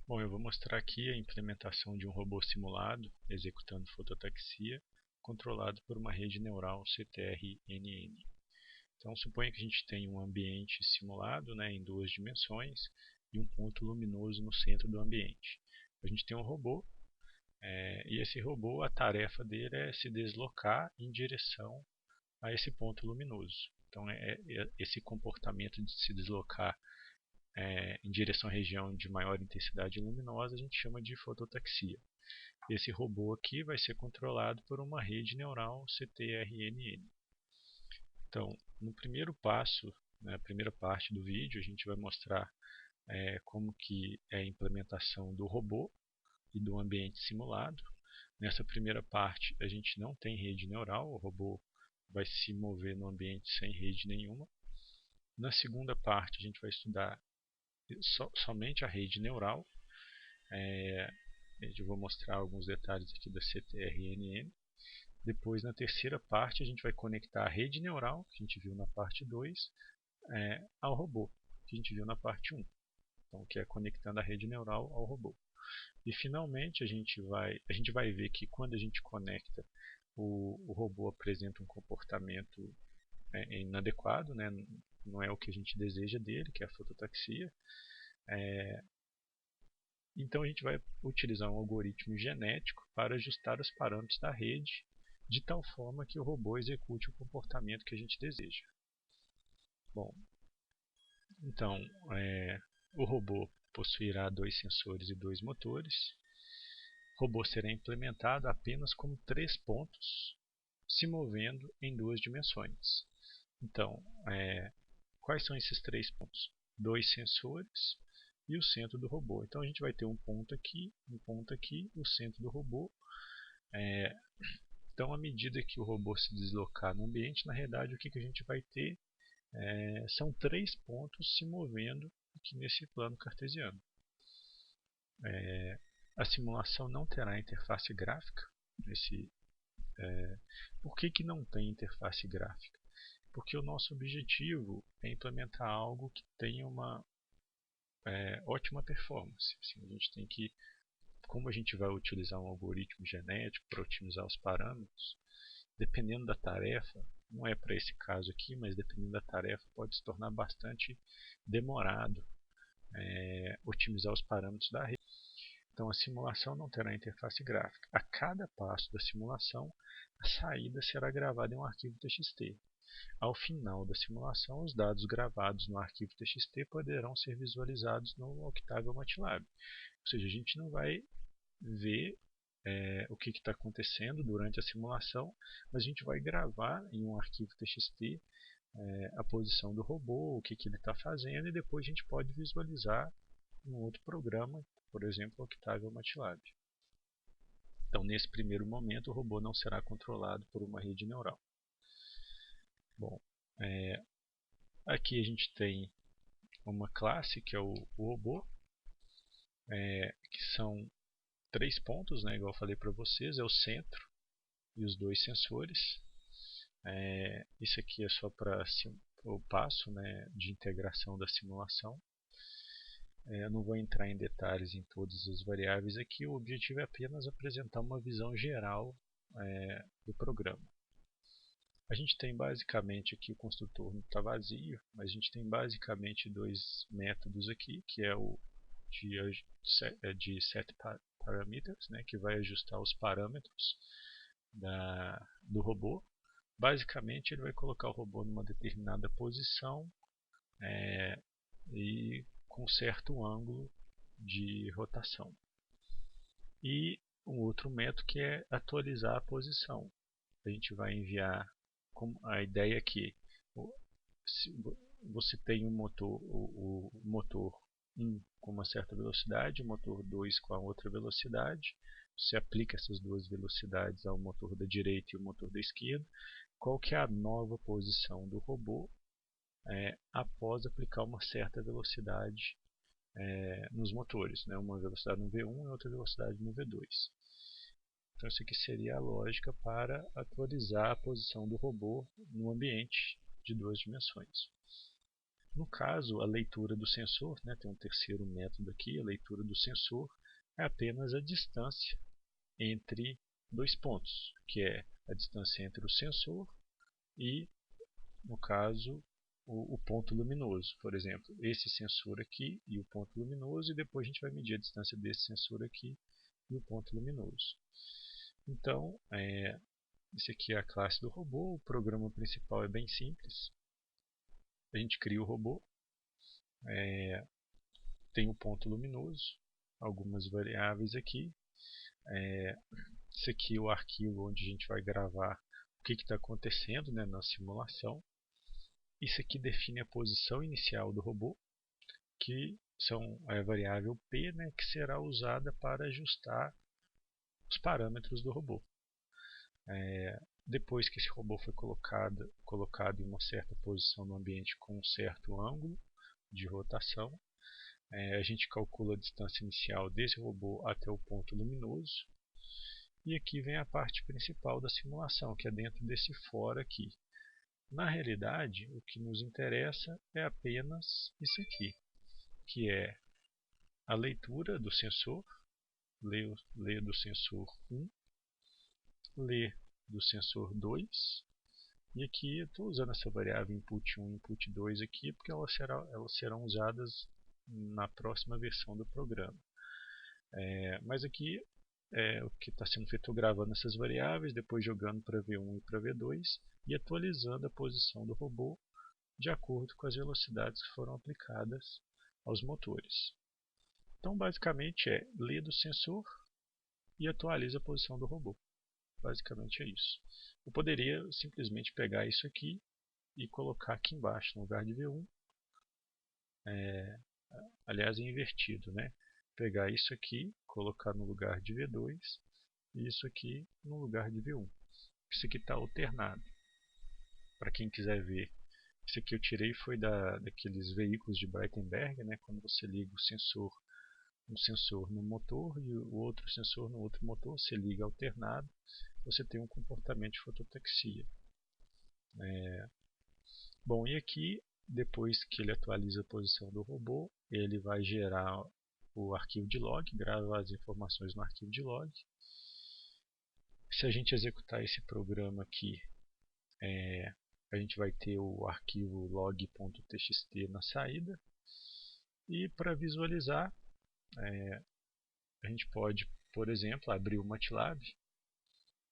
Bom, eu vou mostrar aqui a implementação de um robô simulado executando fototaxia, controlado por uma rede neural CTRNN. Então, suponha que a gente tem um ambiente simulado, em duas dimensões e um ponto luminoso no centro do ambiente. A gente tem um robô, e esse robô, a tarefa dele é se deslocar em direção a esse ponto luminoso. Então, esse comportamento de se deslocar em direção à região de maior intensidade luminosa a gente chama de fototaxia. Esse robô aqui vai ser controlado por uma rede neural CTRNN. Então, no primeiro passo, na primeira parte do vídeo, a gente vai mostrar como que é a implementação do robô e do ambiente simulado. Nessa primeira parte, a gente não tem rede neural, o robô vai se mover no ambiente sem rede nenhuma. Na segunda parte, a gente vai estudar somente a rede neural. Eu vou mostrar alguns detalhes aqui da CTRNN. Depois, na terceira parte, a gente vai conectar a rede neural, que a gente viu na parte 2, ao robô, que a gente viu na parte 1. Então, que é conectando a rede neural ao robô. E finalmente a gente vai ver que quando a gente conecta, o robô apresenta um comportamento inadequado, não é o que a gente deseja dele, que é a fototaxia. Então a gente vai utilizar um algoritmo genético para ajustar os parâmetros da rede, de tal forma que o robô execute o comportamento que a gente deseja. Bom, então o robô possuirá dois sensores e dois motores. O robô será implementado apenas com 3 pontos se movendo em duas dimensões. Então, quais são esses 3 pontos? Dois sensores e o centro do robô. Então a gente vai ter um ponto aqui, o centro do robô. Então, à medida que o robô se deslocar no ambiente, na realidade o que a gente vai ter são 3 pontos se movendo aqui nesse plano cartesiano. A simulação não terá interface gráfica. Por que não tem interface gráfica? Porque o nosso objetivo é implementar algo que tenha uma ótima performance. Assim, a gente tem que, como a gente vai utilizar um algoritmo genético para otimizar os parâmetros, dependendo da tarefa, não é para esse caso aqui, mas dependendo da tarefa pode se tornar bastante demorado otimizar os parâmetros da rede. Então a simulação não terá interface gráfica. A cada passo da simulação, a saída será gravada em um arquivo TXT. Ao final da simulação, os dados gravados no arquivo TXT poderão ser visualizados no Octavio MATLAB. Ou seja, a gente não vai ver o que está acontecendo durante a simulação, mas a gente vai gravar em um arquivo TXT a posição do robô, o que ele está fazendo, e depois a gente pode visualizar em um outro programa, por exemplo, o Octavio MATLAB. Então, nesse primeiro momento, o robô não será controlado por uma rede neural. Bom, aqui a gente tem uma classe que é o robô, que são 3 pontos, igual eu falei para vocês, é o centro e os dois sensores. Isso aqui é só para o passo de integração da simulação. Eu não vou entrar em detalhes em todas as variáveis aqui, o objetivo é apenas apresentar uma visão geral do programa. A gente tem basicamente aqui o construtor não está vazio, mas a gente tem basicamente 2 métodos aqui, que é o de setParameters, que vai ajustar os parâmetros do robô. Basicamente ele vai colocar o robô numa determinada posição e com certo ângulo de rotação. E um outro método que é atualizar a posição. A gente vai enviar a ideia que se você tem um motor, o motor 1 com uma certa velocidade, o motor 2 com a outra velocidade. Você aplica essas duas velocidades ao motor da direita e o motor da esquerda. Qual que é a nova posição do robô após aplicar uma certa velocidade nos motores, uma velocidade no V1 e outra velocidade no V2. Então isso aqui seria a lógica para atualizar a posição do robô no ambiente de 2 dimensões. No caso, a leitura do sensor, né, tem um terceiro método aqui, a leitura do sensor é apenas a distância entre dois pontos, que é a distância entre o sensor e, no caso, o ponto luminoso. Por exemplo, esse sensor aqui e o ponto luminoso, e depois a gente vai medir a distância desse sensor aqui e o ponto luminoso. Então, esse aqui é a classe do robô. O programa principal é bem simples. A gente cria o robô, tem o ponto luminoso, algumas variáveis aqui. Esse aqui é o arquivo onde a gente vai gravar o que está acontecendo, né, na simulação. Isso aqui define a posição inicial do robô, que são a variável P, né, que será usada para ajustar os parâmetros do robô. Depois que esse robô foi colocado em uma certa posição no ambiente com um certo ângulo de rotação, a gente calcula a distância inicial desse robô até o ponto luminoso. E aqui vem a parte principal da simulação, que é dentro desse for aqui. Na realidade, o que nos interessa é apenas isso aqui, que é a leitura do sensor, ler do sensor 1, ler do sensor 2, e aqui eu estou usando essa variável input 1 e input 2 aqui, porque elas serão usadas na próxima versão do programa. Mas aqui o que está sendo feito é gravando essas variáveis, depois jogando para V1 e para V2 e atualizando a posição do robô de acordo com as velocidades que foram aplicadas aos motores. Então, basicamente lê do sensor e atualiza a posição do robô. Basicamente é isso. Eu poderia simplesmente pegar isso aqui e colocar aqui embaixo no lugar de V1. Aliás, é invertido, né? Pegar isso aqui, colocar no lugar de V2 e isso aqui no lugar de V1. Isso aqui está alternado. Para quem quiser ver, isso aqui eu tirei foi daqueles veículos de Breitenberg, né? Quando você liga um sensor no motor e o outro sensor no outro motor, você liga alternado, você tem um comportamento de fototaxia. Bom, e aqui, depois que ele atualiza a posição do robô, ele vai gerar o arquivo de log, grava as informações no arquivo de log. Se a gente executar esse programa aqui, a gente vai ter o arquivo log.txt na saída. E para visualizar, a gente pode, por exemplo, abrir o MATLAB.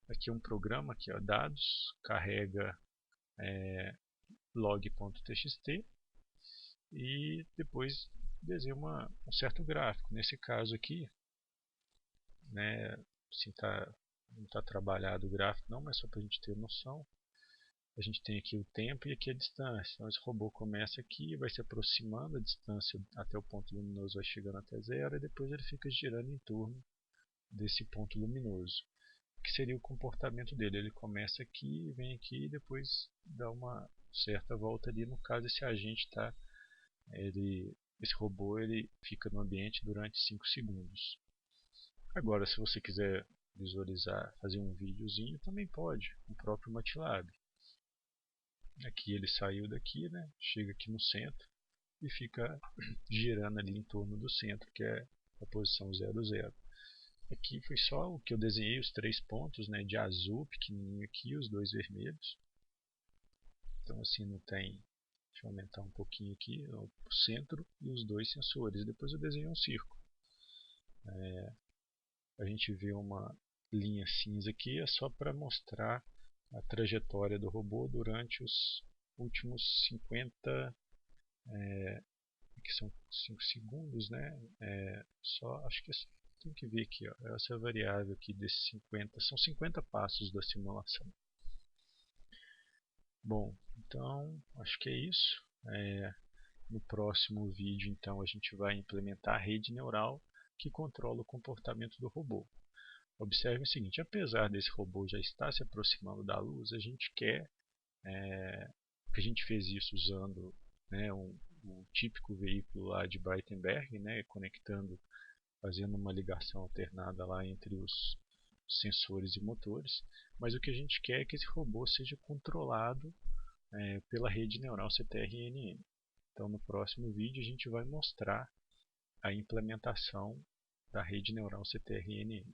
Aqui é um programa, aqui, dados, carrega log.txt e depois desenha um certo gráfico. Nesse caso aqui, né, assim não está trabalhado o gráfico não, mas só para a gente ter noção. A gente tem aqui o tempo e aqui a distância. Então esse robô começa aqui, vai se aproximando, a distância até o ponto luminoso vai chegando até zero e depois ele fica girando em torno desse ponto luminoso. O que seria o comportamento dele? Ele começa aqui, vem aqui e depois dá uma certa volta ali. No caso, esse agente esse robô ele fica no ambiente durante 5 segundos. Agora, se você quiser visualizar, fazer um videozinho, também pode, o próprio MATLAB. Aqui ele saiu daqui, né? Chega aqui no centro e fica girando ali em torno do centro, que é a posição 0, 0. Aqui foi só o que eu desenhei, os 3 pontos, né, de azul pequenininho aqui, os 2 vermelhos. Então assim não tem, deixa eu aumentar um pouquinho aqui, o centro e os 2 sensores. Depois eu desenhei um círculo. A gente vê uma linha cinza aqui, é só para mostrar a trajetória do robô durante os últimos 50, que são 5 segundos, né? Acho que tem que ver aqui, ó, essa variável aqui desses 50, são 50 passos da simulação. Bom, então acho que é isso. No próximo vídeo, então, a gente vai implementar a rede neural que controla o comportamento do robô. Observe o seguinte, apesar desse robô já estar se aproximando da luz, a gente quer, a gente fez isso usando, né, o típico veículo lá de Breitenberg, né, fazendo uma ligação alternada lá entre os sensores e motores, mas o que a gente quer é que esse robô seja controlado pela rede neural CTRNN. Então no próximo vídeo a gente vai mostrar a implementação da rede neural CTRNN.